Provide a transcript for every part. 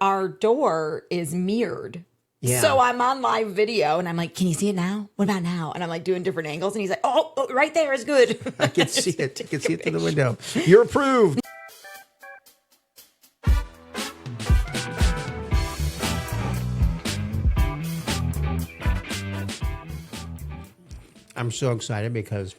Our door is mirrored. Yeah. So I'm on live video and I'm like, can you see it now? What about now? And I'm like doing different angles and he's like, oh right there is good. I can see it. I can see it through the window. You're approved. I'm so excited because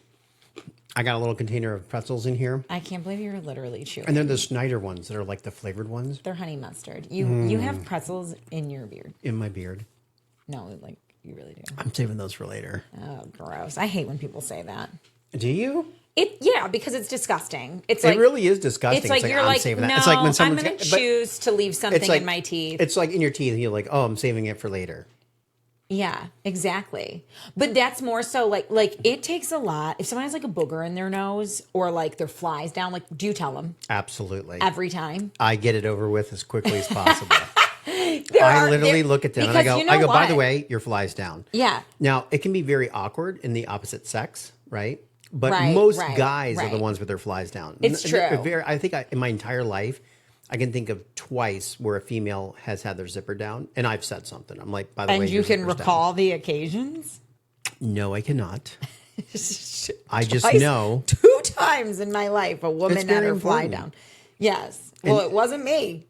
I got a little container of pretzels in here. I can't believe you're literally chewing. And they're the Snyder ones that are like the flavored ones. They're honey mustard. You have pretzels in your beard. In my beard. No, like you really do. I'm saving those for later. Oh, gross. I hate when people say that. Do you? Yeah, because it's disgusting. It really is disgusting. It's like you're I'm like, saving no, that. It's like when I'm going to choose to leave something in my teeth. It's like in your teeth and you're like, oh, I'm saving it for later. Yeah, exactly. But that's more so like it takes a lot. If someone has like a booger in their nose or like their flies down, like do you tell them? Absolutely. Every time? I get it over with as quickly as possible. I literally look at them and I go, by the way, your fly's down. Yeah. Now, it can be very awkward in the opposite sex, right? But most guys are the ones with their flies down. It's true. I think in my entire life, I can think of twice where a female has had their zipper down, and I've said something. I'm like, by the way, and you can recall the occasions? No, I cannot. I just Twice, know 2 times in my life a woman had her fly down. Yes. Well, it wasn't me.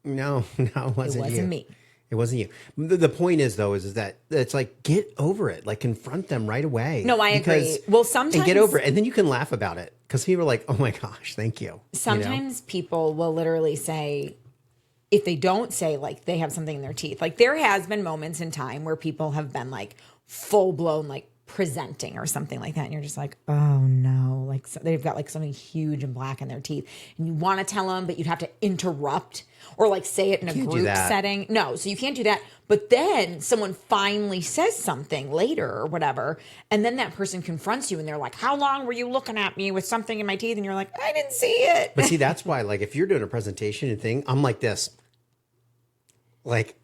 No, it wasn't you. Me. It wasn't you. The point is, though, is that it's like, get over it. Like, confront them right away. No, I agree. Well, sometimes... And get over it. And then you can laugh about it. Because people are like, oh, my gosh, thank you. Sometimes people will literally say, if they don't say, like, they have something in their teeth. Like, there has been moments in time where people have been, like, full-blown, like, presenting or something like that. And you're just like, oh, no. Like, so they've got, like, something huge and black in their teeth. And you want to tell them, but you'd have to interrupt or like say it in a group setting. No, so you can't do that. But then someone finally says something later or whatever, and then that person confronts you and they're like, how long were you looking at me with something in my teeth? And you're like, I didn't see it. But see, that's why, like, if you're doing a presentation and thing, I'm like this. Like,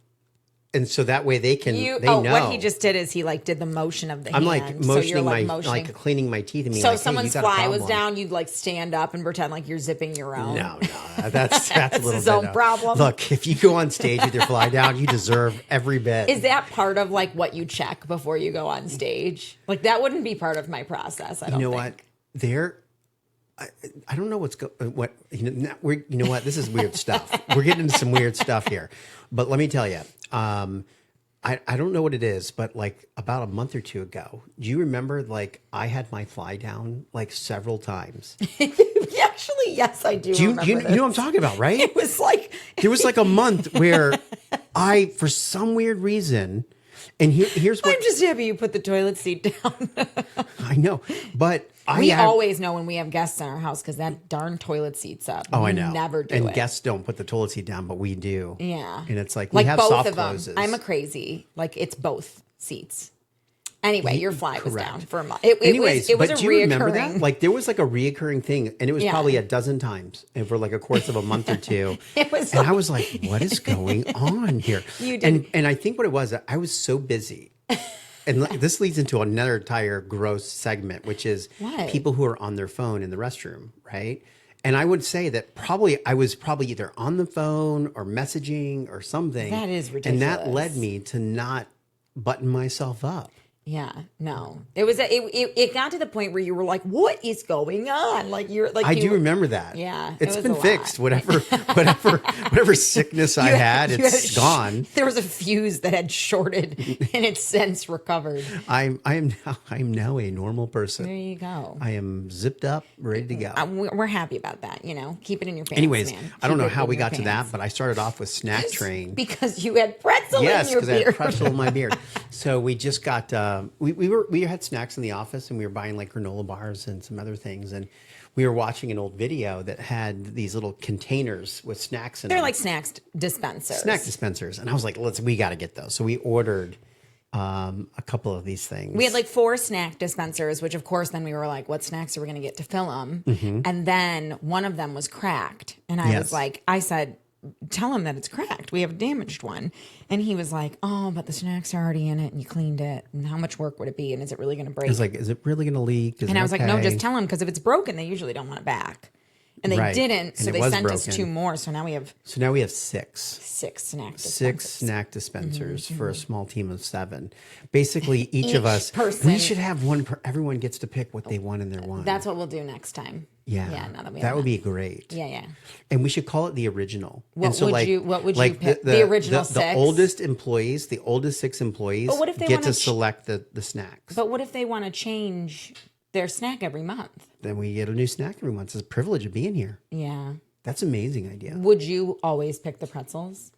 and so that way they know. What he just did is he like did the motion of the hand. I'm like motioning like cleaning my teeth. And so like, if someone's fly was down, you'd like stand up and pretend like you're zipping your own. No, that's a little his bit own problem. Look, if you go on stage with your fly down, you deserve every bit. Is that part of like what you check before you go on stage? Like that wouldn't be part of my process. I don't think. What? I don't know what you know what, this is weird stuff. We're getting into some weird stuff here. But let me tell you, I don't know what it is, but like about a month or two ago, do you remember like I had my fly down like several times? Actually, yes, I do. You know what I'm talking about, right? It was like there was like a month where I, for some weird reason, and here's what I'm just happy you put the toilet seat down. I know, but we always know when we have guests in our house because that darn toilet seat's up. Oh, I know. Never do and it. guests don't put the toilet seat down, but we do. Yeah, and it's like we have both soft of them. closes. I'm a crazy. Like it's both seats. Anyway, your fly was down for a month. It was but do you remember that? Like there was like a reoccurring thing, and it was probably a dozen times, and for like a course of a month or two. And I was like, "What is going on here?" You did, and I think what it was, I was so busy. And this leads into another entire gross segment, which is people who are on their phone in the restroom, right? And I would say that I was either on the phone or messaging or something. That is ridiculous. And that led me to not button myself up. Yeah, no. It was it got to the point where you were like, "What is going on?" Like you're like I do remember that. Yeah, it's been fixed. Whatever sickness I had, it's gone. There was a fuse that had shorted, and it's since recovered. I am now a normal person. There you go. I am zipped up, ready to go. We're happy about that. You know, keep it in your pants. Anyways, man. I don't know how we got to that, but I started off with Snack Train because you had pretzel in your beard. Yes, because I had pretzel in my beard. So we just got. We had snacks in the office and we were buying like granola bars and some other things, and we were watching an old video that had these little containers with snacks in them. They're like snack dispensers, and I was like, we got to get those. So we ordered a couple of these things. We had like 4 snack dispensers, which of course then we were like, what snacks are we going to get to fill them? Mm-hmm. And then one of them was cracked, and I said, tell him that it's cracked. We have a damaged one. And he was like, oh, but the snacks are already in it and you cleaned it. And how much work would it be? And is it really going to break? I was like, is it really going to leak? And I was like, no, just tell him, because if it's broken, they usually don't want it back. And they Right. didn't, so And it they was sent us broken. 2 more. So now we have six. 6 snack dispensers. 6 snack dispensers for a small team of 7. Basically, each of Each us, person- we should have one per, everyone gets to pick what they want in their wine. That's what we'll do next time. yeah. Yeah, now that we that have would that. be great. Yeah. And we should call it the original. What and so would like, you- what would you like pick? The original the 6? oldest employees, the oldest 6 employees But what if they get wanna to select the snacks. But what if they want to change their snack every month? Then we get a new snack every month. It's a privilege of being here. Yeah. That's an amazing idea. Would you always pick the pretzels?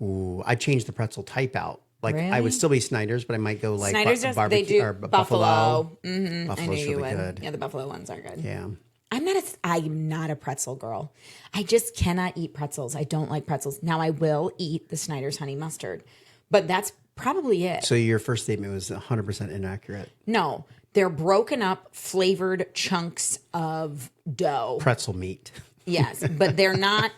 Ooh, I changed the pretzel type out. Like I Really? would still be Snyder's, but I might go like Snyder's does, they barbecue do or buffalo. Buffalo. I Buffalo's knew you really would. good. Yeah, the buffalo ones are good. Yeah. I'm not a pretzel girl. I just cannot eat pretzels. I don't like pretzels. Now I will eat the Snyder's honey mustard, but that's probably it. So your first statement was 100% inaccurate. No, they're broken up, flavored chunks of dough. Pretzel meat. Yes, but they're not.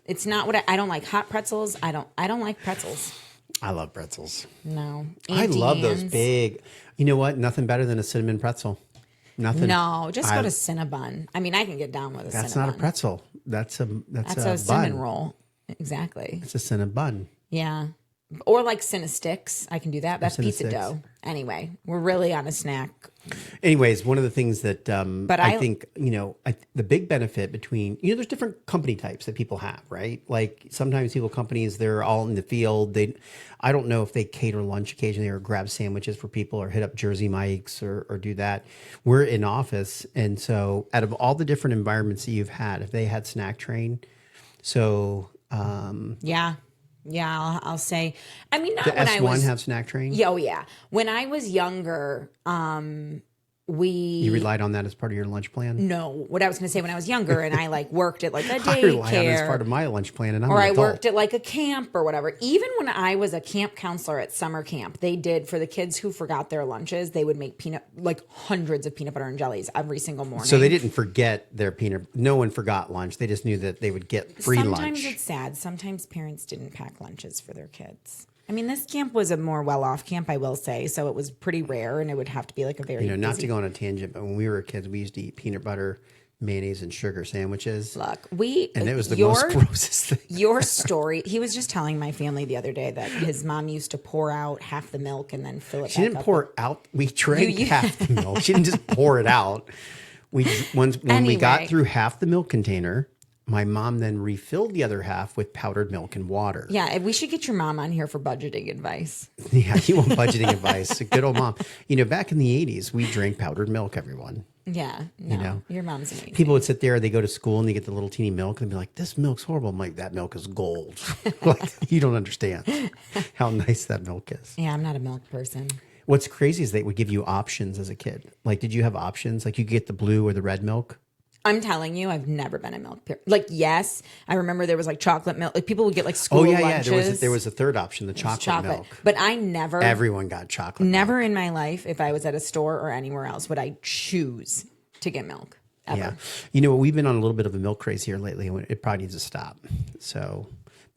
It's not what I don't like hot pretzels. I don't like pretzels. I love pretzels. No, I Auntie love those Anne's. big. You know what? Nothing better than a cinnamon pretzel. Nothing. No, just go to Cinnabon. I mean, I can get down with a That's Cinnabon. not a pretzel. That's a That's a a cinnamon bun. roll. Exactly. It's a cinnamon bun. Yeah. Or like Cinnasticks. I can do that. That's pizza Cinnasticks. dough. Anyway, we're really on a snack. Anyways, one of the things that I I- think, the big benefit between, there's different company types that people have, right? Like sometimes companies, they're all in the field. I don't know if they cater lunch occasionally or grab sandwiches for people or hit up Jersey Mike's or do that. We're in office. And so out of all the different environments that you've had, if they had Snack Train, so Yeah. Yeah, I'll say. I mean, not the when S1 I was. have Snack Train? Yeah, oh, yeah. When I was younger, You relied on that as part of your lunch plan? no, what I was going to say when I was younger and I like worked at like a I rely on it as daycare. part of my lunch plan, and I'm Or an I adult. worked at like a camp or whatever. Even when I was a camp counselor at summer camp, they did for the kids who forgot their lunches, they would make hundreds of peanut butter and jellies every single morning. So they didn't forget their peanut. No one forgot lunch. They just knew that they would get free Sometimes lunch. it's sad. Sometimes parents didn't pack lunches for their kids. I mean, this camp was a more well-off camp, I will say. So it was pretty rare, and it would have to be like a very Not busy to go on a tangent, but when we were kids, we used to eat peanut butter, mayonnaise, and sugar sandwiches. look. And it was the most grossest thing. Your story. He was just telling my family the other day that his mom used to pour out half the milk and then fill it. She back didn't up pour out. We drank You- half the milk. She didn't just pour it out. When we got Anyway. through half the milk container, my mom then refilled the other half with powdered milk and water. Yeah, we should get your mom on here for budgeting advice. Yeah, you want budgeting advice. A good old mom. Back in the 80s, we drank powdered milk, everyone. Yeah, no, know, your mom's amazing. People would sit there, they go to school and they get the little teeny milk and be like, this milk's horrible. I'm like, that milk is gold. Like, you don't understand how nice that milk is. Yeah, I'm not a milk person. What's crazy is they would give you options as a kid. Like, did you have options? Like, you could get the blue or the red milk? I'm telling you, I've never been a milk parent. Like, yes, I remember there was like chocolate milk. Like people would get like school lunches. There was a third option, the chocolate milk. But I never, Everyone got chocolate never milk. in my life, if I was at a store or anywhere else, would I choose to get milk ever. Yeah. You know what? We've been on a little bit of a milk craze here lately, and it probably needs to stop. So,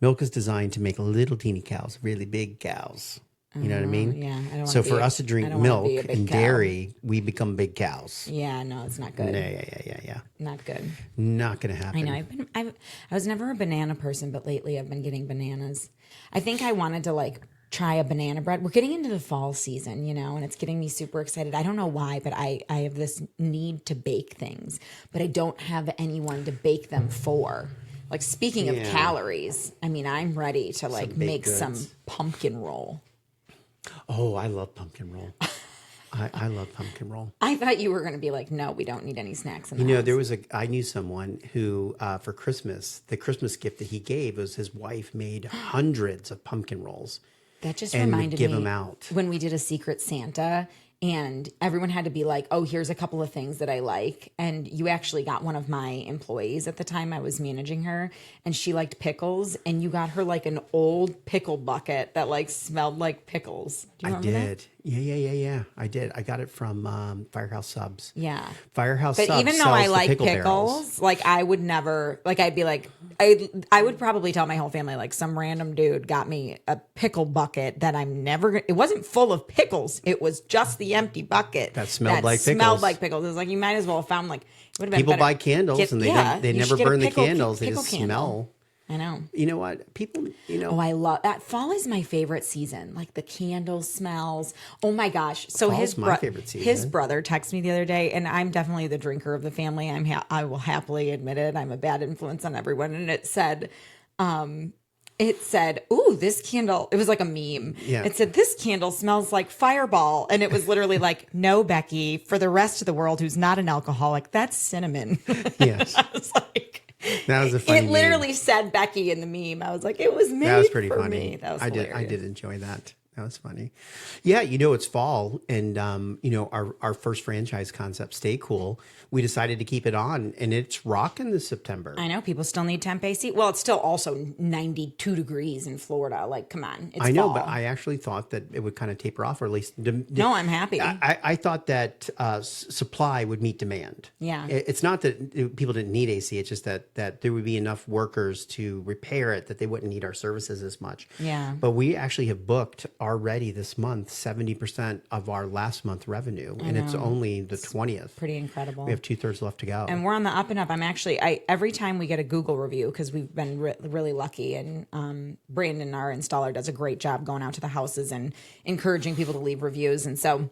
milk is designed to make little teeny cows really big cows. You know what I mean? Yeah, I don't wanna So be for a- us to I drink don't wanna milk be a big and cow. dairy, we become big cows. Yeah, no, it's not good. Yeah. Not good. Not going to happen. I know. I was never a banana person, but lately I've been getting bananas. I think I wanted to like try a banana bread. We're getting into the fall season, and it's getting me super excited. I don't know why, but I have this need to bake things, but I don't have anyone to bake them for. Like speaking of Yeah. calories, I mean, I'm ready to like baked make goods. some pumpkin roll. Oh, I love pumpkin roll. I love pumpkin roll. I thought you were going to be like, no, we don't need any snacks in the house. I knew someone who, for Christmas, the Christmas gift that he gave was his wife made hundreds of pumpkin rolls. That just and would reminded give me them out. when we did a Secret Santa and everyone had to be like, oh, here's a couple of things that I like. And you actually got one of my employees at the time. I was managing her and she liked pickles. And you got her like an old pickle bucket that like smelled like pickles. Do you I remember that? did. Yeah. I did. I got it from Firehouse Subs. Yeah. Firehouse But Subs even though sells I the like pickle pickles, barrels. like I would never, like I'd be like, I would probably tell my whole family, like some random dude got me a pickle bucket that I'm never, it wasn't full of pickles. It was just the the empty bucket that smelled like smelled pickles. like pickles. It was like you might as well have found like it would have been People better. buy candles and they you never should get a burn the pickle- candles. They pickle just candle. smell. I know. You know what? People, Oh, I love that. Fall is my favorite season. Like the candle smells. Oh my gosh. So Fall's my favorite season. His brother texted me the other day, and I'm definitely the drinker of the family. I will happily admit it. I'm a bad influence on everyone. And it said, ooh, this candle, it was like a meme. Yeah. It said, this candle smells like Fireball. And it was literally like, no, Becky, for the rest of the world who's not an alcoholic, that's cinnamon. Yes. I was like, that was a funny it literally meme. said Becky in the meme. I was like, it was made That was pretty for funny. me. That was I hilarious. did enjoy that. That was funny. Yeah, it's fall, and our first franchise concept, Stay Cool, we decided to keep it on, and it's rocking this September. I know people still need temp AC. Well, it's still also 92 degrees in Florida. Like, come on, it's I know, fall. but I actually thought that it would kind of taper off, or at least No, I'm happy. I thought that supply would meet demand. Yeah. It's not that people didn't need AC. It's just that there would be enough workers to repair it that they wouldn't need our services as much. Yeah. But we actually have booked already this month 70% of our last month revenue, and it's only the 20th. Pretty incredible. We have 2/3 left to go. And we're on the up and up. Every time we get a Google review, because we've been really lucky, and Brandon, our installer, does a great job going out to the houses and encouraging people to leave reviews. And so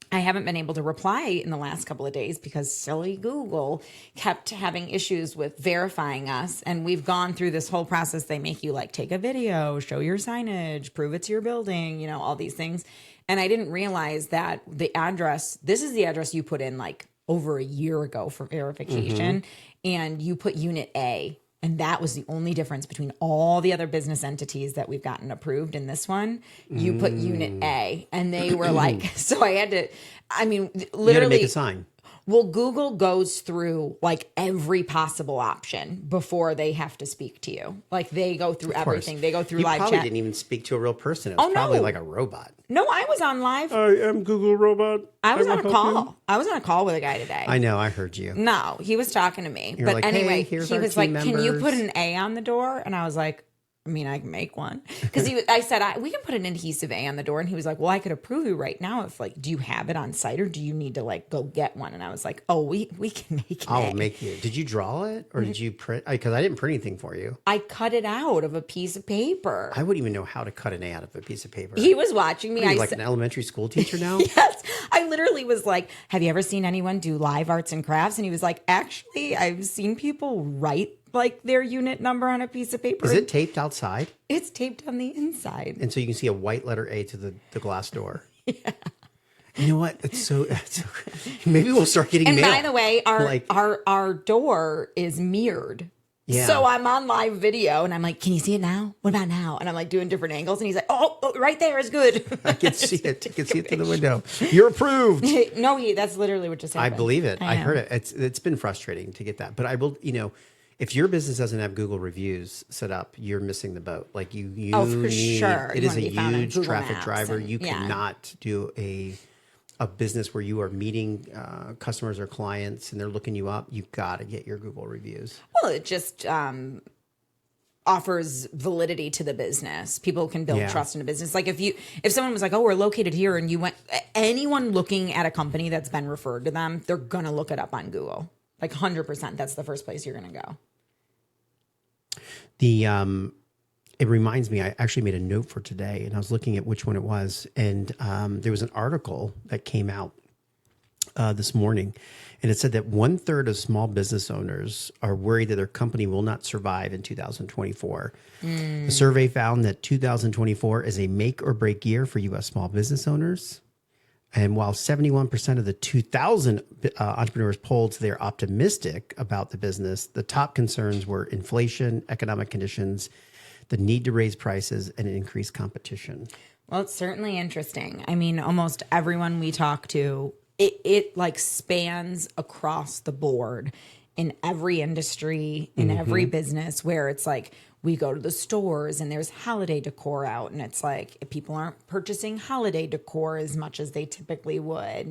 I haven't been able to reply in the last couple of days because silly Google kept having issues with verifying us. And we've gone through this whole process. They make you like take a video, show your signage, prove it's your building, all these things. And I didn't realize that this is the address you put in like over a year ago for verification. And you put unit A. And that was the only difference between all the other business entities that we've gotten approved in this one. You put unit A, and they were like, so I had to, literally. You had to make a sign. Well, Google goes through like every possible option before they have to speak to you. Like they go through everything. They go through live You probably chat. didn't even speak to a real person. It was probably like a robot. No, I was on live. I am Google Robot. I was on a call. I was on a call with a guy today. I know. I heard you. No, he was talking to me. You're But like, hey, anyway, here's he our was team like, can you members." put an A on the door? And I was like, I can make one. Because I said, we can put an adhesive A on the door. And he was like, well, I could approve you right now if like, do you have it on site or do you need to like go get one? And I was like, oh, we can make it. I'll make you. Did you draw it or did you print? Because I didn't print anything for you. I cut it out of a piece of paper. I wouldn't even know how to cut an A out of a piece of paper. He was watching me. Are you I like said, an elementary school teacher now? yes. I literally was like, have you ever seen anyone do live arts and crafts? And he was like, actually, I've seen people write like their unit number on a piece of paper. Is it taped outside? It's taped on the inside. And so you can see a white letter A to the glass door. Yeah. You know what? It's so maybe we'll start getting And mail. by the way, our door is mirrored. Yeah. So I'm on live video and I'm like, can you see it now? What about now? And I'm like doing different angles. And he's like, oh right there is good. I can see it. I can see it through the window. You're approved. No, that's literally what just happened. I believe it. I know. heard it. It's been frustrating to get that. But I will, if your business doesn't have Google reviews set up, you're missing the boat. Like you Oh, for need, sure. It You is a wanna be found on huge Google traffic Maps driver. and- You yeah. cannot do a business where you are meeting customers or clients and they're looking you up. You've got to get your Google reviews. Well, it just offers validity to the business. People can build Yeah. trust in a business. Like if someone was like, oh, we're located here, and you went, anyone looking at a company that's been referred to them, they're gonna look it up on Google. Like 100%. That's the first place you're gonna go. It reminds me, I actually made a note for today and I was looking at which one it was. And there was an article that came out this morning and it said that 1/3 of small business owners are worried that their company will not survive in 2024. The survey found that 2024 is a make or break year for U.S. small business owners. And while 71% of the 2,000 entrepreneurs polled they're optimistic about the business, the top concerns were inflation, economic conditions, the need to raise prices, and increase competition. Well, it's certainly interesting. I mean, almost everyone we talk to, it like spans across the board in every industry, in every business, where it's like we go to the stores and there's holiday decor out, and it's like people aren't purchasing holiday decor as much as they typically would.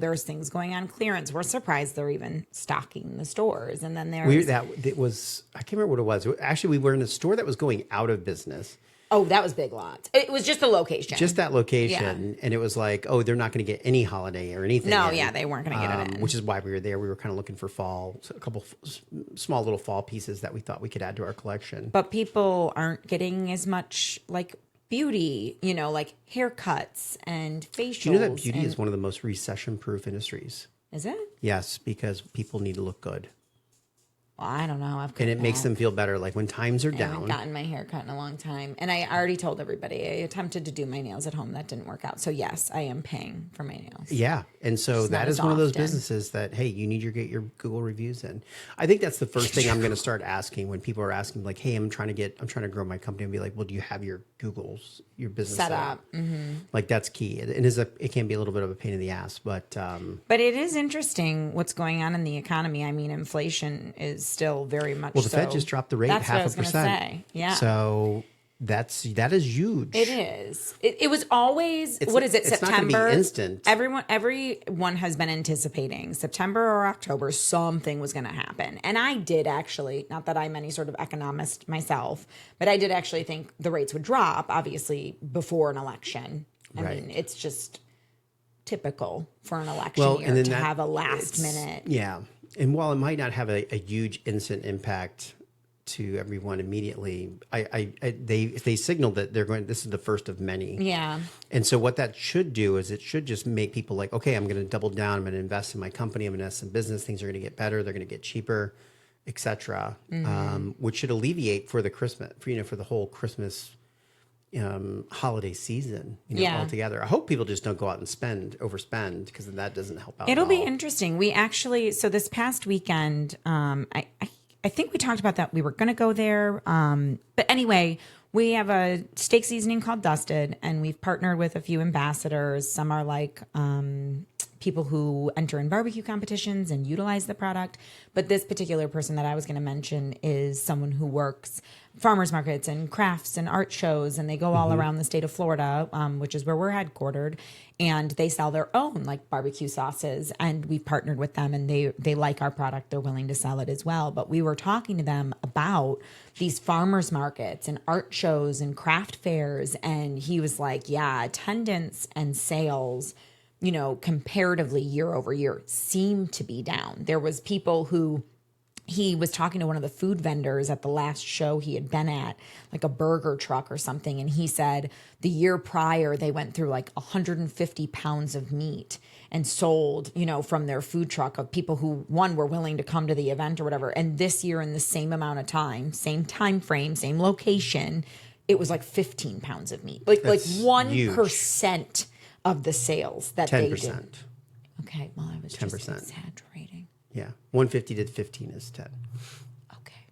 There's things going on clearance. We're surprised they're even stocking the stores. And then there's I can't remember what it was. Actually, we were in a store that was going out of business. Oh, that was Big Lots. It was just the location. Just that location. And it was like, oh, they're not going to get any holiday or anything. No, in, yeah, they weren't going to get it in. Which is why we were there. We were kind of looking for fall, so a couple small little fall pieces that we thought we could add to our collection. But people aren't getting as much like beauty, like haircuts and facials. Do you know that beauty is one of the most recession-proof industries? Is it? Yes, because people need to look good. Well, I don't know. And it makes them feel better. Like when times are I down. haven't gotten my hair cut in a long time. And I already told everybody I attempted to do my nails at home. That didn't work out. So yes, I am paying for my nails. Yeah. And so Just that not is as one of those often. businesses that, hey, you need to get your Google reviews in. I think that's the first thing I'm going to start asking when people are asking like, hey, I'm trying to grow my company, and be like, well, do you have your your business Set up. Like that's key. It can be a little bit of a pain in the ass, but But it is interesting what's going on in the economy. I mean, inflation is still very much well, the so. Fed just dropped the rate That's what I 0.5%. was gonna say. Yeah. So that is huge. It is. It was always, It's what is it, not gonna be September? instant. Everyone has been anticipating September or October, something was going to happen. And I did actually, not that I'm any sort of economist myself, but I did actually think the rates would drop, obviously, before an election. I mean, it's just typical for an election year to have a last minute. Yeah. And while it might not have a huge instant impact to everyone immediately, they signaled that this is the first of many. Yeah. And so what that should do is it should just make people like, okay, I'm going to double down. I'm going to invest in my company. I'm going to invest in business. Things are going to get better. They're going to get cheaper, etc. Which should alleviate for the Christmas, for the whole Christmas holiday season, altogether. I hope people just don't go out and overspend, because that doesn't help out. It'll be interesting. We actually, so this past weekend, I think we talked about that. We were going to go there. But anyway, we have a steak seasoning called Dusted, and we've partnered with a few ambassadors. Some are like people who enter in barbecue competitions and utilize the product. But this particular person that I was going to mention is someone who works farmers markets and crafts and art shows, and they go all around the state of Florida, which is where we're headquartered, and they sell their own like barbecue sauces, and we've partnered with them, and they like our product. They're willing to sell it as well. But we were talking to them about these farmers markets and art shows and craft fairs, and he was like, yeah, attendance and sales, comparatively year over year seem to be down. There was people who, he was talking to one of the food vendors at the last show he had been at, like a burger truck or something. And he said the year prior, they went through like 150 pounds of meat and sold, from their food truck, of people who, one, were willing to come to the event or whatever. And this year, in the same amount of time, same time frame, same location, it was like 15 pounds of meat. Like 1% of the sales that 10%. They did. Okay, well, I was 10%. Just exaggerating. Yeah, 150 to 15 is 10. Okay,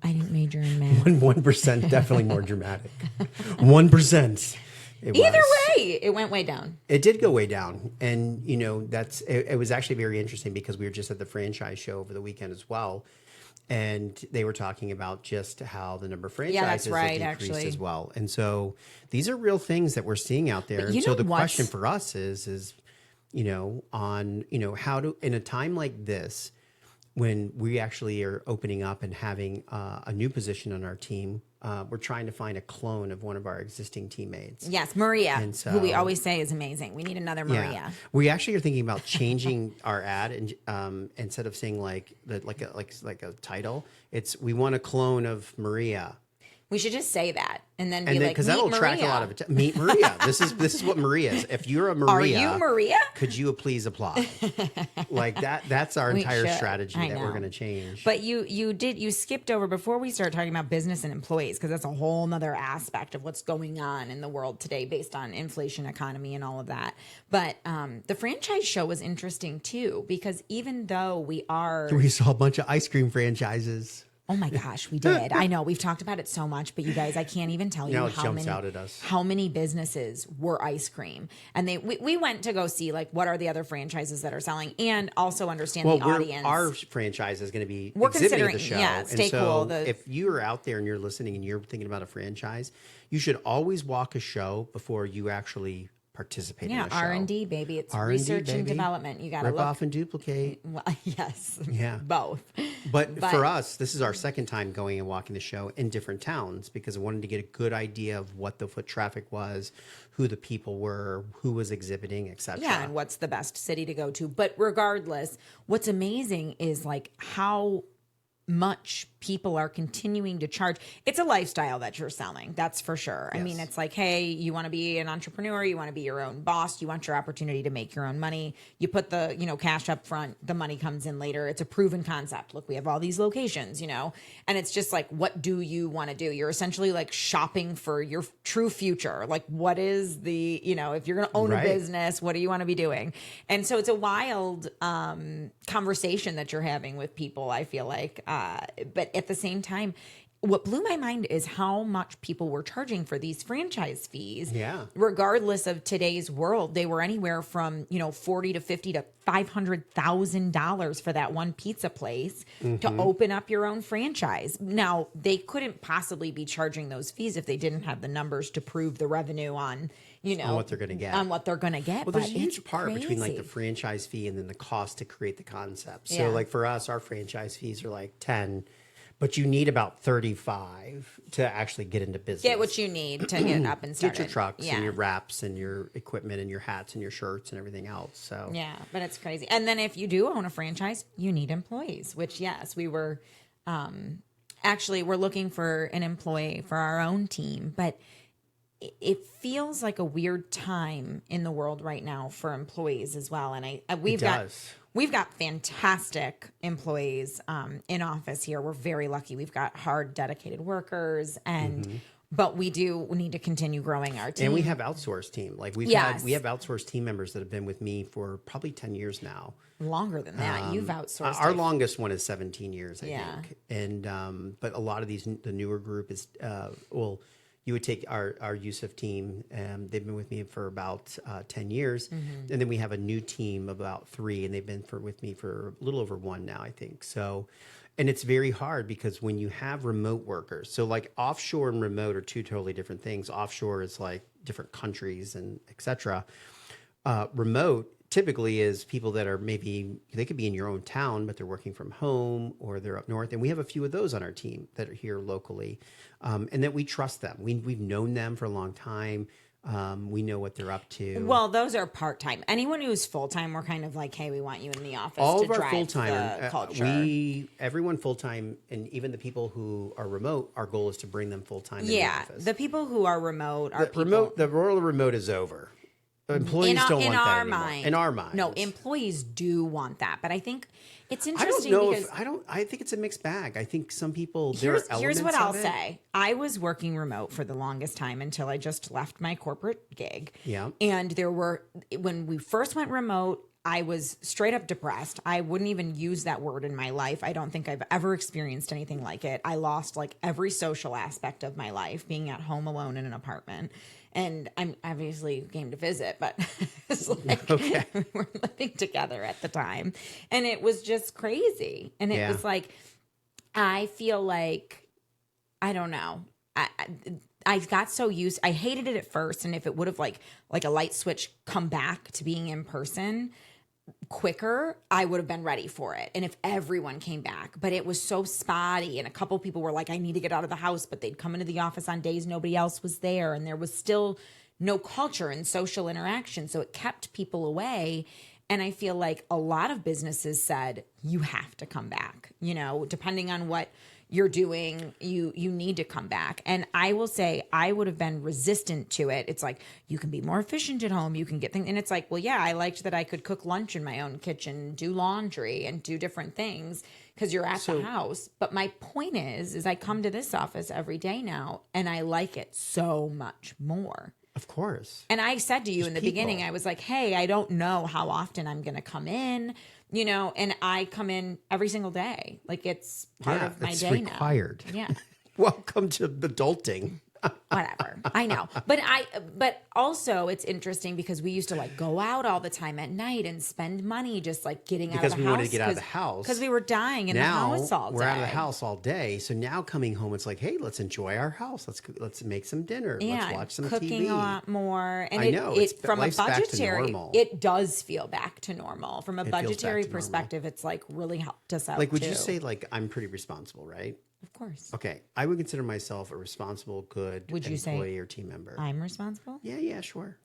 I didn't major in math. 1% definitely more dramatic. 1%. Either way, it went way down. It did go way down, and it was actually very interesting, because we were just at the franchise show over the weekend as well, and they were talking about just how the number of franchises had decreased as well. And so these are real things that we're seeing out there. And so the question for us is on how to, in a time like this, when we actually are opening up and having a new position on our team, we're trying to find a clone of one of our existing teammates. Yes, Maria, who we always say is amazing. We need another Maria. Yeah. We actually are thinking about changing our ad, and instead of saying like a title, we want a clone of Maria. We should just say that, and then be like, because that'll attract a lot of attention. Meet Maria. This is what Maria is. If you're a Maria, are you Maria? Could you please apply? Like that. That's our entire strategy that we're going to change. But you skipped over before we start talking about business and employees, because that's a whole nother aspect of what's going on in the world today based on inflation, economy, and all of that. But the franchise show was interesting too, because even though we saw a bunch of ice cream franchises. Oh my gosh, we did. I know we've talked about it so much, but you guys, I can't even tell you how many businesses were ice cream. And we went to go see like what are the other franchises that are selling, and also understand the audience. Our franchise is going to be we're exhibiting considering at the show. Yeah, stay cool. If you're out there and you're listening and you're thinking about a franchise, you should always walk a show before you actually participate in the show. R&D, baby. It's R&D, research and baby. development. You got to Rip look. off and duplicate. Well, yes. Yeah. Both. But for us, this is our second time going and walking the show in different towns because I wanted to get a good idea of what the foot traffic was, who the people were, who was exhibiting, etc. Yeah, and what's the best city to go to. But regardless, what's amazing is like how much people are continuing to charge. It's a lifestyle that you're selling. That's for sure. I mean, it's like, hey, you want to be an entrepreneur, you want to be your own boss, you want your opportunity to make your own money. You put the, cash up front, the money comes in later. It's a proven concept. Look, we have all these locations, and it's just like, what do you want to do? You're essentially like shopping for your true future. Like, what is the, if you're going to own a business, what do you want to be doing? And so it's a wild conversation that you're having with people, I feel like, but at the same time, what blew my mind is how much people were charging for these franchise fees. Yeah. Regardless of today's world, they were anywhere from, $40 to $50 to $500,000 for that one pizza place to open up your own franchise. Now, they couldn't possibly be charging those fees if they didn't have the numbers to prove the revenue on, on what they're going to get. On what they're going to get. Well, there's a huge part between like the franchise fee and then the cost to create the concept. So like for us, our franchise fees are like 10, but you need about 35 to actually get into business. Get what you need to get up and start. Get your trucks and your wraps and your equipment and your hats and your shirts and everything else. So yeah, but it's crazy. And then if you do own a franchise, you need employees, which yes, we were actually we're looking for an employee for our own team, but it feels like a weird time in the world right now for employees as well. And we've got fantastic employees in office here. We're very lucky. We've got hard, dedicated workers, and but we do need to continue growing our team. And we have outsourced team. Like we have outsourced team members that have been with me for probably 10 years now. Longer than that. You've outsourced. Our longest one is 17 years, I think. And but a lot of the newer group is you would take our Yusuf team, and they've been with me for about 10 years. And then we have a new team of about 3, and they've been with me for a little over 1 now, I think. So, and it's very hard because when you have remote workers, so like offshore and remote are 2 totally different things. Offshore is like different countries and et cetera. Remote typically is people that are they could be in your own town, but they're working from home or they're up north. And we have a few of those on our team that are here locally, and that we trust them. We've known them for a long time. We know what they're up to. Well, those are part-time. Anyone who's full-time, we're kind of like, hey, we want you in the office All to of our drive full-time, the culture. Everyone full-time, and even the people who are remote, our goal is to bring them full-time in the office. The people who are remote are the world of remote is over. Employees don't want that anymore. In our minds. No, employees do want that. But I think it's interesting I think it's a mixed bag. I think some people, here's what I'll say. I was working remote for the longest time until I just left my corporate gig. Yeah. And when we first went remote, I was straight up depressed. I wouldn't even use that word in my life. I don't think I've ever experienced anything like it. I lost like every social aspect of my life, being at home alone in an apartment. And I'm obviously came to visit, but it's like we were living together at the time. And it was just crazy. And it was like, I feel like, I don't know. I got so used, I hated it at first. And if it would have like a light switch come back to being in person quicker, I would have been ready for it. And if everyone came back, but it was so spotty. And a couple people were like, I need to get out of the house, but they'd come into the office on days nobody else was there. And there was still no culture and social interaction. So it kept people away. And I feel like a lot of businesses said, you have to come back, depending on what you're doing, you need to come back. And I will say I would have been resistant to it. It's like, you can be more efficient at home. You can get things. And it's like, well, yeah, I liked that I could cook lunch in my own kitchen, do laundry and do different things because you're at the house. But my point is I come to this office every day now and I like it so much more. Of course. And I said to you in the beginning, I was like, hey, I don't know how often I'm going to come in, and I come in every single day. Like it's part of my day required. now. Yeah. Welcome to adulting. Whatever. I know. But also it's interesting because we used to like go out all the time at night and spend money just like getting out of the house. Because we wanted to get out of the house. Because we were dying in the house all day. We're out of the house all day. So now coming home, it's like, hey, let's enjoy our house. Let's make some dinner. Let's watch some cooking TV. a lot more. And I know. It's from a life's back to budgetary, normal. it does feel back to normal. From a It feels back budgetary to normal. perspective, it's like really helped us out Like, would too. you say like I'm pretty responsible, right? Of course. Okay, I would consider myself a responsible, good Would you say employee or team member. I'm responsible? Yeah, sure.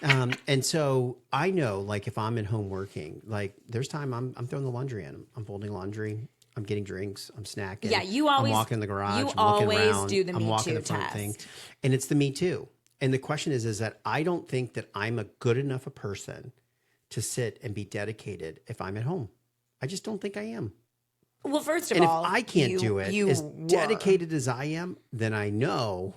And so I know, like, if I'm at home working, like, there's time I'm throwing the laundry in. I'm folding laundry. I'm getting drinks. I'm snacking. Yeah, you always. I'm walking in the garage. You I'm looking always around. do the I'm Me walking Too the front test. thing, and it's the Me Too. And the question is that I don't think that I'm a good enough a person to sit and be dedicated if I'm at home. I just don't think I am. Well, first of And all, if I can't do it as were. dedicated as I am, then I know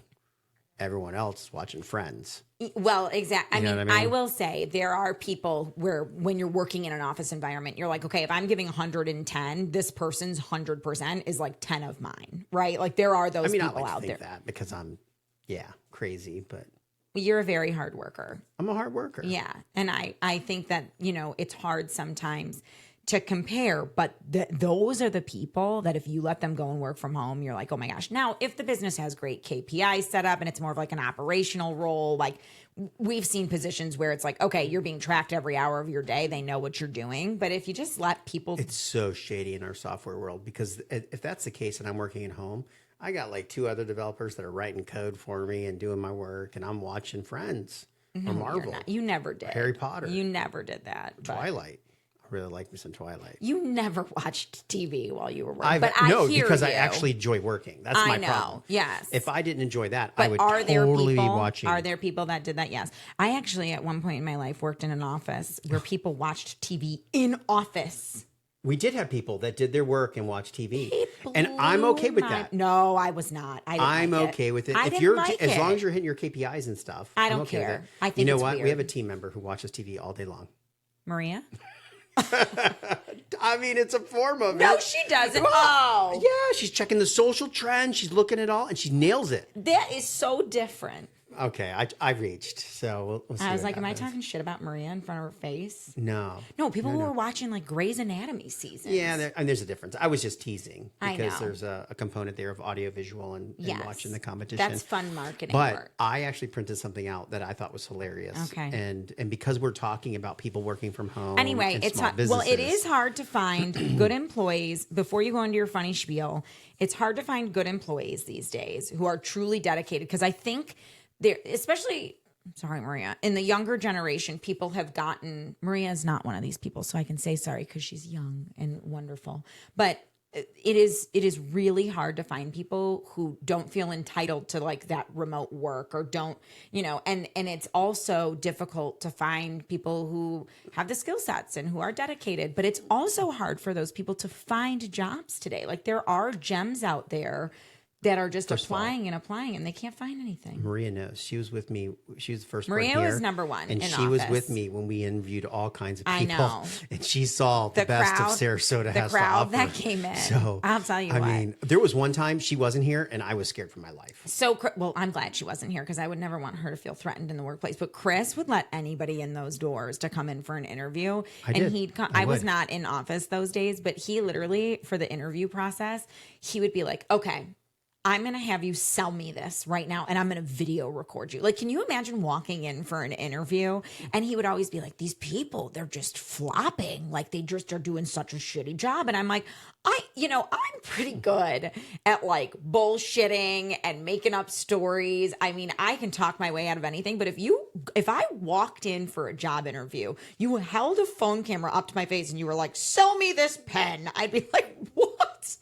everyone else is watching Friends. Well, exactly. You know what I mean? I will say there are people where when you're working in an office environment, you're like, okay, if I'm giving 110, this person's 100% is like 10 of mine, right? Like there are those people I like out to there. think that because I'm, crazy, but You're a very hard worker. I'm a hard worker. Yeah. And I think that, it's hard sometimes to compare, but those are the people that if you let them go and work from home, you're like, oh my gosh. Now, if the business has great KPIs set up and it's more of like an operational role, like we've seen positions where it's like, okay, you're being tracked every hour of your day. They know what you're doing. But if you just let people. It's so shady in our software world because if that's the case and I'm working at home, I got like 2 other developers that are writing code for me and doing my work, and I'm watching Friends or Marvel. You never did. Harry Potter. You never did that. But Twilight. I really like me some Twilight. you never watched TV while you were working. But I no, hear because I you. actually enjoy working. That's I my know. problem. Yes. If I didn't enjoy that, But I would are there totally people, be watching. Are there people that did that? Yes. I actually, at one point in my life, worked in an office where people watched TV in office. We did have people that did their work and watched TV, and I'm okay with that. No, I was not. I'm okay with it. I If didn't you're like as it. long as you're hitting your KPIs and stuff, I I'm don't okay with care. it. I think you know it's what? weird. We have a team member who watches TV all day long. Maria? I mean, it's a form of No, it. she doesn't. Oh. Yeah, she's checking the social trends. She's looking at all, and she nails it. That is so different. Okay, I reached, so we'll see. I was what like, am I happens. talking shit about Maria in front of her face? No. No, people who were watching like Grey's Anatomy seasons. Yeah, and there's a difference. I was just teasing I because know. there's a component there of audiovisual and Yes. watching the competition. That's fun marketing But work. I actually printed something out that I thought was hilarious. Okay. And because we're talking about people working from home. Anyway, and it's small hard. Well, it businesses, is hard to find good employees. Before you go into your funny spiel, it's hard to find good employees these days who are truly dedicated. Because I think they're, especially, sorry, Maria, in the younger generation, people have gotten. Maria is not one of these people, so I can say sorry because she's young and wonderful. But it is really hard to find people who don't feel entitled to like that remote work or don't, and it's also difficult to find people who have the skill sets and who are dedicated, but it's also hard for those people to find jobs today. Like there are gems out there that are just applying and they can't find anything. Maria knows. She was with me. She was the first Maria one here. was number one And in she was office. with me when we interviewed all kinds of I people. know. And she saw the best crowd- of Sarasota the has to crowd offer. that came in. So, I'll tell you I what. mean, there was one time she wasn't here and I was scared for my life. So, well, I'm glad she wasn't here because I would never want her to feel threatened in the workplace. But Chris would let anybody in those doors to come in for an interview. I did. He'd come. I I was would. not in office those days, but he literally, for the interview process, he would be like, okay, I'm going to have you sell me this right now and I'm going to video record you. Like, can you imagine walking in for an interview? And he would always be like, these people, they're just flopping. Like they just are doing such a shitty job. And I'm like, I'm pretty good at like bullshitting and making up stories. I mean, I can talk my way out of anything, but if I walked in for a job interview, you held a phone camera up to my face and you were like, sell me this pen. I'd be like, what?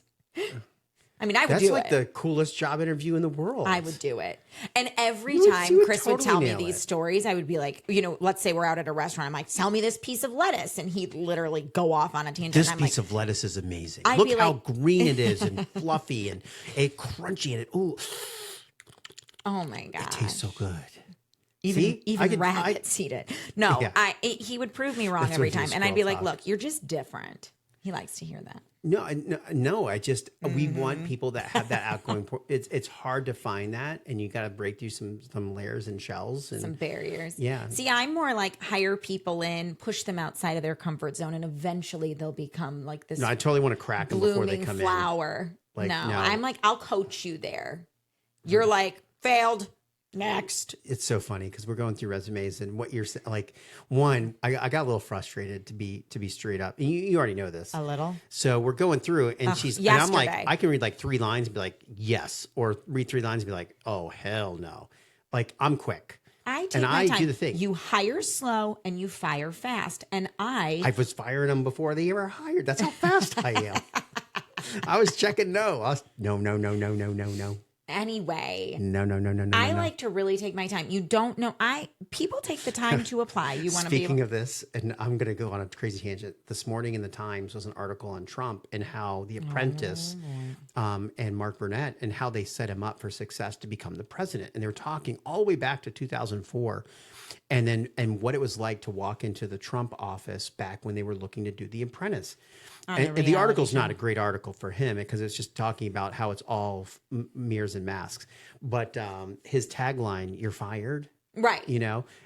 I mean, I would That's do like it. the coolest job interview in the world. I would do it. And every You time would Chris would totally tell me nail these it. stories, I would be like, let's say we're out at a restaurant. I'm like, sell me this piece of lettuce. And he'd literally go off on a tangent. This I'm piece like, of lettuce is amazing. I'd Look be how like- green it is and fluffy and it crunchy and ooh, oh my God. it tastes so good. Even See? even rabbits eat it. No, Yeah. he would prove me wrong That's every what he time. was And I'd be like, spoiled look, you're just different. He likes to hear that. No. I just we want people that have that outgoing. It's hard to find that, and you got to break through some layers and shells and some barriers. Yeah. See, I'm more like hire people in, push them outside of their comfort zone, and eventually they'll become like this. No, I totally want to crack them before they come flower. in. No, I'm like, I'll coach you there. You're like, failed. Next. It's so funny because we're going through resumes and what you're like. One, I got a little frustrated to be straight up. And you already know this a little. So we're going through and and I'm like, I can read like 3 lines and be like, yes, or read 3 lines and be like, oh hell no. Like I'm quick. I do the thing. You hire slow and you fire fast, and I was firing them before they ever hired. That's how fast I am. I was checking no. No. Anyway. No. I like to really take my time. You don't know. People take the time to apply. You want to be Speaking of this, and I'm going to go on a crazy tangent. This morning in the Times was an article on Trump and how The Apprentice and Mark Burnett and how they set him up for success to become the president. And they were talking all the way back to 2004 and what it was like to walk into the Trump office back when they were looking to do The Apprentice. And the article's not a great article for him because it's just talking about how it's all mirrors and masks. But his tagline, "You're fired," right?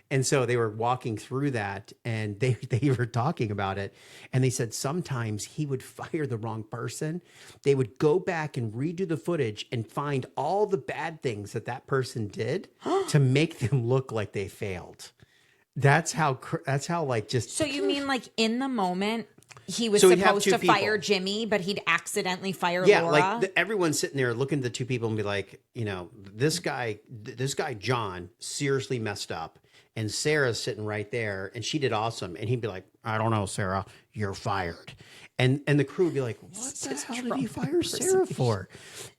And so they were walking through that, and they were talking about it, and they said sometimes he would fire the wrong person. They would go back and redo the footage and find all the bad things that person did to make them look like they failed. That's how like just. So you mean like in the moment? He was supposed to fire Jimmy, but he'd accidentally fire Laura. Yeah, like everyone's sitting there looking at the 2 people and be like, this guy John seriously messed up, and Sarah's sitting right there, and she did awesome, and he'd be like, I don't know, Sarah, you're fired. And the crew would be like, what the hell did he fire Sarah for?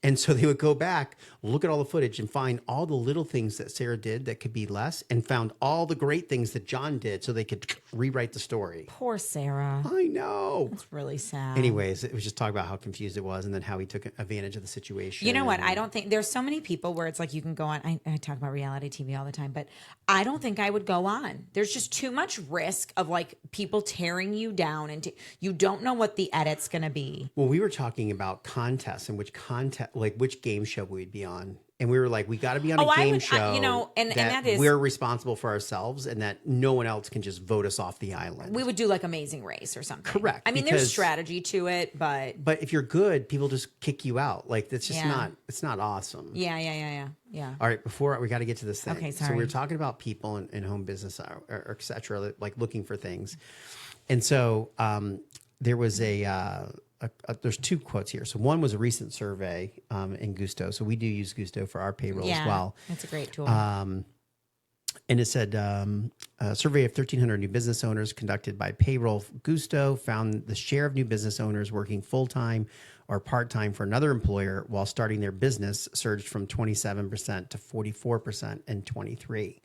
And so they would go back, look at all the footage, and find all the little things that Sarah did that could be less, and found all the great things that John did so they could rewrite the story. Poor Sarah. I know. That's really sad. Anyways, it was just talking about how confused it was and then how he took advantage of the situation. You know what? I don't think there's so many people where it's like you can go on. I talk about reality TV all the time, but I don't think I would go on. There's just too much risk of like people tearing you down, and you don't know what the edit's going to be. Well, we were talking about contests and which game show we'd be on. And we were like, we got to be on a game show, and that is we're responsible for ourselves, and that no one else can just vote us off the island. We would do like Amazing Race or something. Correct. I mean, there's strategy to it, but if you're good, people just kick you out. Like that's just not. It's not awesome. Yeah. All right, before we got to get to this thing. Okay, sorry. So we were talking about people in home business or et cetera, like looking for things, and so there was there's 2 quotes here. So one was a recent survey in Gusto. So we do use Gusto for our payroll as well. That's a great tool. And it said a survey of 1,300 new business owners conducted by Payroll Gusto found the share of new business owners working full-time or part-time for another employer while starting their business surged from 27% to 44% in 23.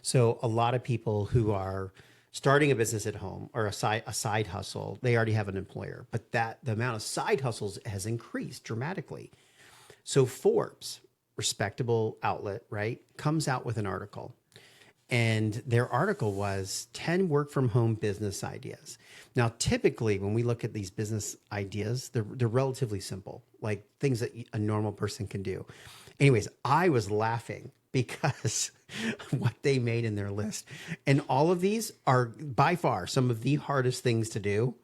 So a lot of people who are starting a business at home or a side hustle, they already have an employer, but the amount of side hustles has increased dramatically. So Forbes, respectable outlet, right, comes out with an article, and their article was 10 work from home business ideas. Now, typically when we look at these business ideas, they're relatively simple, like things that a normal person can do. Anyways, I was laughing because what they made in their list. And all of these are by far some of the hardest things to do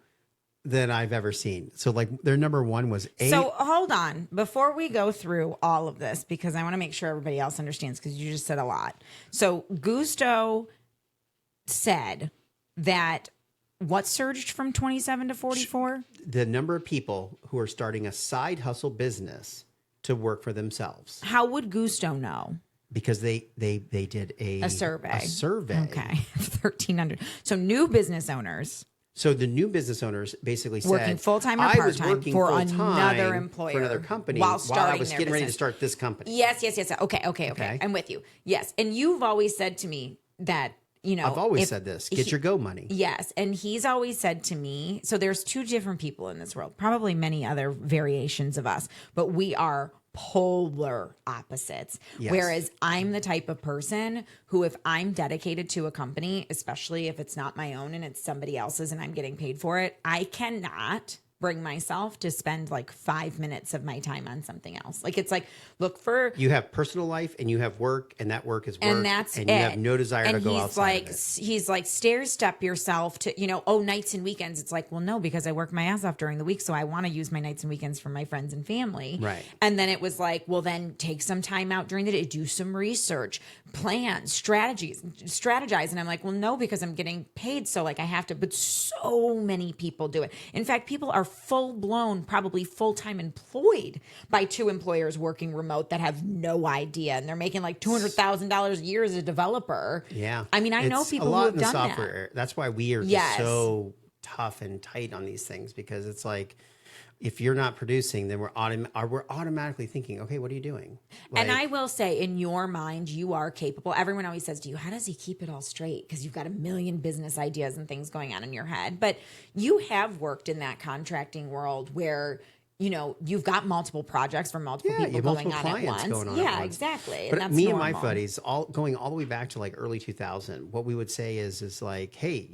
that I've ever seen. So like their number 1 was So hold on. Before we go through all of this, because I want to make sure everybody else understands, because you just said a lot. So Gusto said that what surged from 27 to 44? The number of people who are starting a side hustle business to work for themselves. How would Gusto know? Because they did a survey. Okay. 1,300. So new business owners. So the new business owners basically said, working full-time or part-time for another employer. For another company while I was getting ready to start this company. Yes. Okay. I'm with you. Yes. And you've always said to me that, I've always said this, get your go money. Yes. And he's always said to me, so there's 2 different people in this world, probably many other variations of us, but we are polar opposites. Yes. Whereas I'm the type of person who, if I'm dedicated to a company, especially if it's not my own and it's somebody else's and I'm getting paid for it, I cannot bring myself to spend like 5 minutes of my time on something else. Like, it's like, look for, You have personal life and you have work, and that work is work, and that's and it. you have no desire to go outside of it. He's like, stair step yourself to, nights and weekends. It's like, well, no, because I work my ass off during the week. So I want to use my nights and weekends for my friends and family. Right. And then it was like, well, then take some time out during the day, do some research, plan, strategize. And I'm like, well, no, because I'm getting paid. So like I have to, but so many people do it. In fact, people are full blown, probably full-time employed by 2 employers working remote that have no idea. And they're making like $200,000 a year as a developer. Yeah. I mean, I know It's people a who lot have in the done software. that. That's why we are just Yes. so tough and tight on these things, because it's like, if you're not producing, then we're automatically thinking, okay, what are you doing? And I will say, in your mind, you are capable. Everyone always says to you, how does he keep it all straight? Because you've got a million business ideas and things going on in your head. But you have worked in that contracting world where, you've got multiple projects for multiple you people have going multiple on at clients once. going on Yeah, at once. exactly. But And that's me and my normal. buddies, going all the way back to like early 2000, what we would say is like, hey,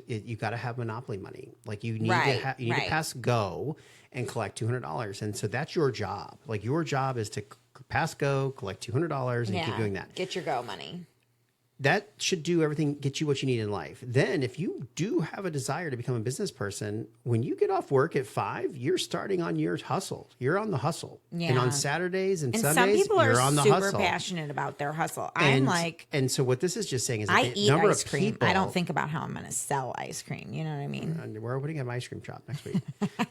you got to have monopoly money. Like you need to pass go and collect $200, and so that's your job. Like your job is to pass go, collect $200, and keep doing that. Get your go money. That should do everything, get you what you need in life. Then if you do have a desire to become a business person, when you get off work at 5, you're starting on your hustle. You're on the hustle. Yeah. And on Saturdays and Sundays, some people you're are on the super hustle. passionate about their hustle. And so what this is just saying is that I the eat number ice of cream. people, I don't think about how I'm going to sell ice cream. You know what I mean? and we're opening an ice cream shop next week.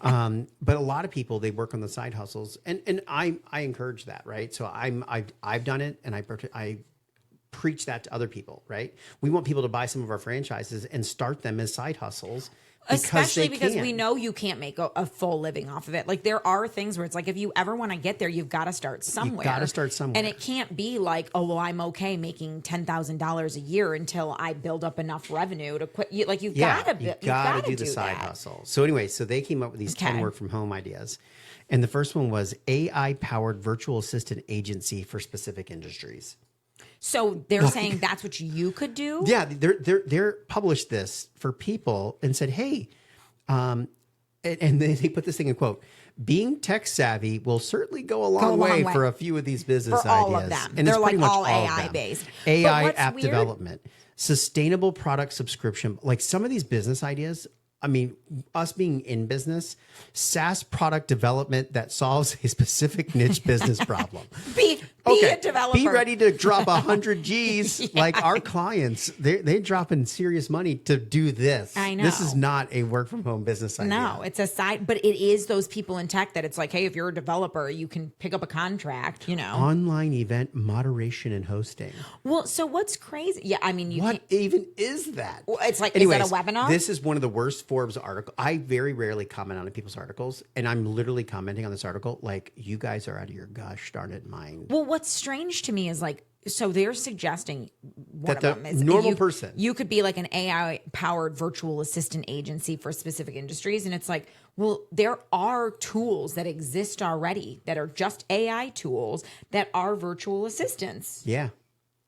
But a lot of people, they work on the side hustles, and I encourage that, right? So I've done it, and I preach that to other people, right? We want people to buy some of our franchises and start them as side hustles. Especially because we know you can't make a full living off of it. Like there are things where it's like, if you ever want to get there, you've got to start somewhere. You've got to start somewhere. And it can't be like, oh, well, I'm okay making $10,000 a year until I build up enough revenue to quit. You've got to do the side hustle. So anyway, so they came up with these 10 work from home ideas. And the first one was AI powered virtual assistant agency for specific industries. So they're saying that's what you could do? Yeah, they're published this for people and said, hey, and they put this thing in quote, being tech savvy will certainly go a long way for a few of these business for ideas. all of them. And they're it's like pretty much all all AI based. AI app development, sustainable product subscription. Like some of these business ideas, I mean, us being in business, SaaS product development that solves a specific niche business problem. Be a developer. Be ready to drop 100 G's. Yeah. Like our clients, they're dropping serious money to do this. I know. This is not a work from home business idea. No, it's a side, but it is those people in tech that it's like, hey, if you're a developer, you can pick up a contract, Online event moderation and hosting. Well, so what's crazy? Yeah, I mean, what even is that? Well, it's like, anyways, is that a webinar? This is one of the worst Forbes articles. I very rarely comment on people's articles, and I'm literally commenting on this article like, you guys are out of your gosh darn it mind. Well, what's strange to me is like, so they're suggesting one that of them is normal person. You could be like an AI powered virtual assistant agency for specific industries. And it's like, well, there are tools that exist already that are just AI tools that are virtual assistants. Yeah.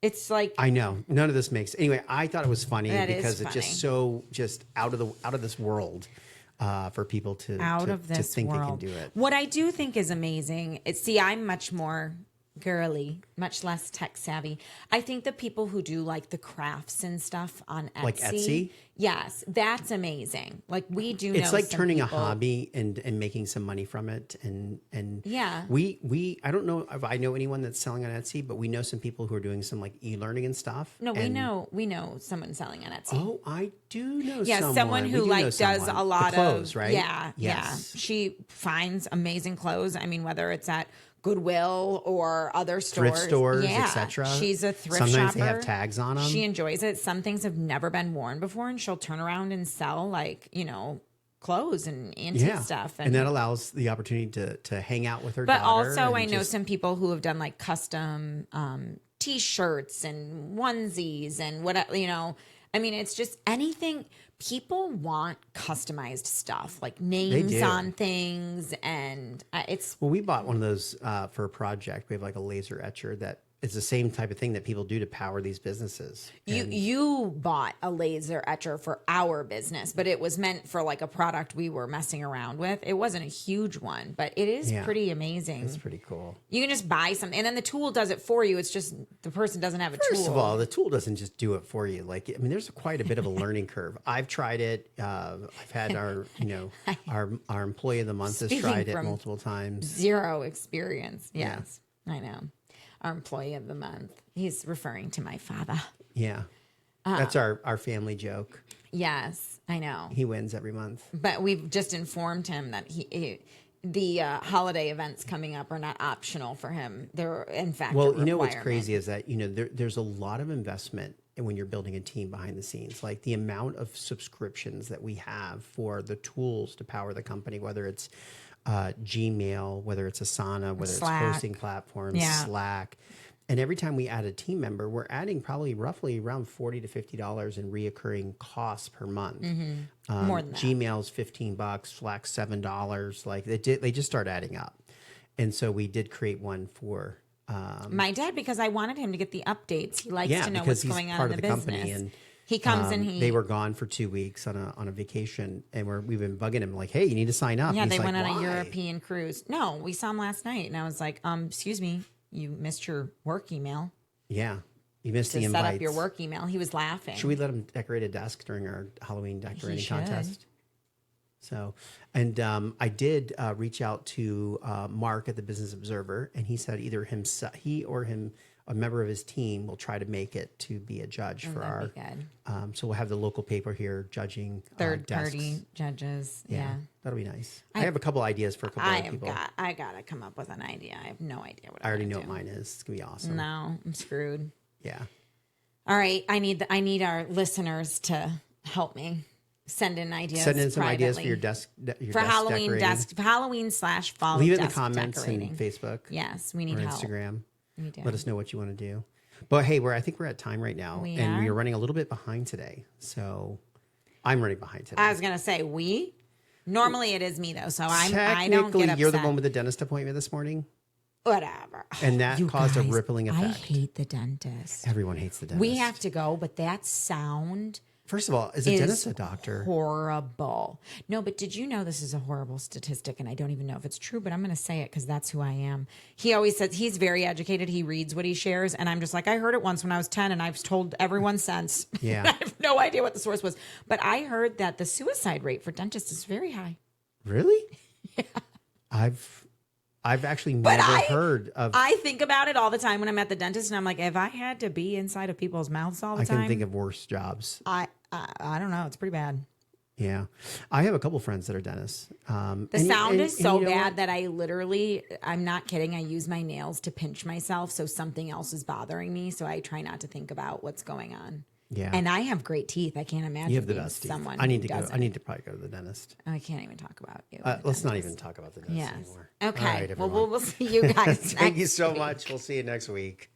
It's like, I know none of this makes anyway. I thought it was funny because it's funny. just out of this world for people to think world. they can do it. What I do think is amazing is, I'm much more girly, much less tech savvy. I think the people who do like the crafts and stuff on Etsy, like Etsy, yes, that's amazing. Like we do. It's know like turning people, a hobby and making some money from it. And yeah, we I don't know if I know anyone that's selling on Etsy, but we know some people who are doing some like e-learning and stuff. No, we know someone selling on Etsy. Oh, I do know. Yeah, someone who like does a lot the clothes, of right? Yeah, yes. yeah. She finds amazing clothes. I mean, whether it's at Goodwill or other stores, thrift stores, etc. She's a thrift Sometimes shopper. they have tags on them. She enjoys it. Some things have never been worn before, and she'll turn around and sell like clothes and antique stuff. And that allows the opportunity to hang out with her but daughter. Also, I know some people who have done like custom T-shirts and onesies and what I mean, it's just anything. People want customized stuff, like names on things, and it's. Well, we bought one of those for a project. We have like a laser etcher that it's the same type of thing that people do to power these businesses. You bought a laser etcher for our business, but it was meant for like a product we were messing around with. It wasn't a huge one, but it is pretty amazing. It's pretty cool. You can just buy something, and then the tool does it for you. It's just the person doesn't have a tool. First of all, the tool doesn't just do it for you. Like, I mean, there's quite a bit of a learning curve. I've tried it. I've had our employee of the month has tried it multiple times. Zero experience. Yes, I know. Our employee of the month. He's referring to my father. Yeah. That's our family joke. Yes, I know. He wins every month. But we've just informed him that the holiday events coming up are not optional for him. They're, in fact, a you know what's requirement. crazy is that, there's a lot of investment when you're building a team behind the scenes. Like the amount of subscriptions that we have for the tools to power the company, whether it's Gmail, whether it's Asana, whether Slack. it's hosting platforms, Slack. And every time we add a team member, we're adding probably roughly around $40 to $50 in reoccurring costs per month. More than that. Gmail's $15, Slack $7. Like they just start adding up. And so we did create one for my dad, because I wanted him to get the updates. He likes to know because what's he's going on part in of the company, business. and He comes and they were gone for 2 weeks on a vacation, and we've been bugging him like, hey, you need to sign up. Yeah, And they he's went like, on "Why?" a European cruise. No, we saw him last night, and I was like, excuse me, you missed your work email. Yeah, you missed the To invites. set up your work email. He was laughing. Should we let him decorate a desk during our Halloween decorating should. contest? So, and I did reach out to Mark at the Business Observer, and he said either he or a member of his team will try to make it to be a judge for our. That'd be good. So we'll have the local paper here judging Third desks. party judges. Yeah. That'll be nice. I have a couple ideas for a couple of people. I gotta come up with an idea. I have no idea what I already I'm know gonna what mine is. It's gonna be awesome. No, I'm screwed. Yeah. All right, I need our listeners to help me send in ideas. Send in some ideas for privately. your desk. For Halloween decorating. Halloween/fall. Leave it in the desk comments decorating. in Facebook. Yes, we or need help. Instagram. We do. Let us know what you want to do. But hey, I think we're at time right now, We and we are? are running a little bit behind today. So I'm running behind today. I was gonna say we. Normally it is me though, so I don't Technically, get upset. you're the one with the dentist appointment this morning, Whatever. and that You caused guys, a rippling I effect. hate the dentist. Everyone hates the dentist. We have to go, but that sound First of all, is a is dentist a doctor? horrible. No, but did you know this is a horrible statistic, and I don't even know if it's true, but I'm going to say it because that's who I am. He always says he's very educated. He reads what he shares, and I'm just like, I heard it once when I was 10, and I've told everyone since. Yeah. I have no idea what the source was, but I heard that the suicide rate for dentists is very high. Really? Yeah. I've actually never heard of. I think about it all the time when I'm at the dentist, and I'm like, if I had to be inside of people's mouths all the I time, can think of worse jobs. I don't know. It's pretty bad. Yeah, I have a couple friends that are dentists. The sound is so you know bad what? that I'm not kidding. I use my nails to pinch myself, so something else is bothering me. So I try not to think about what's going on. Yeah, And I have great teeth. I can't imagine you have the being best teeth. someone I need who to go. doesn't. I need to probably go to the dentist. I can't even talk about you. Let's not even talk about the dentist Yes. anymore. Okay. All right, well, everyone. we'll see you guys. Thank you next so week. much. We'll see you next week.